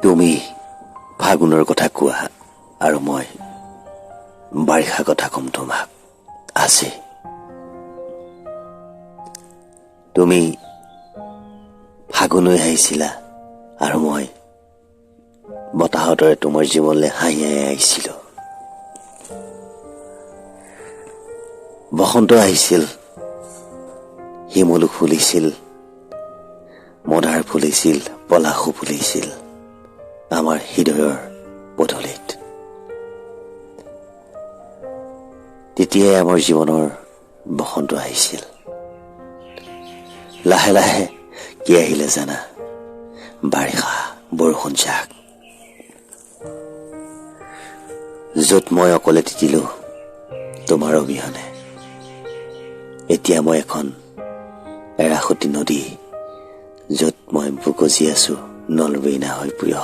তুমি ফাগুনৰ কথা কোৱা আৰু মই বাৰিষা কথা কম তোমাক আজি। তুমি ফাগুনৈ আহিছিলা আৰু মই বতাহৰ দৰে তোমাৰ জীৱনলৈ হাঁহি হাঁহি আহিছিলো। বসন্ত আহিছিল, শিমলু ফুলিছিল, মদাৰ ফুলিছিল, পলাশো ফুলিছিল আমাৰ হৃদয়ৰ পদূলিত। তেতিয়াই আমাৰ জীৱনৰ বসন্ত আহিছিল। লাহে লাহে কি আহিলে জানা? বাৰিষা, বৰষুণ জাক। য'ত মই অকলে তিতিলো তোমাৰ অবিহনে, এতিয়া মই এখন এৰাসুতি নদী, য'ত মই বুকজি আছো নলবেইনা হৈ প্ৰিয়।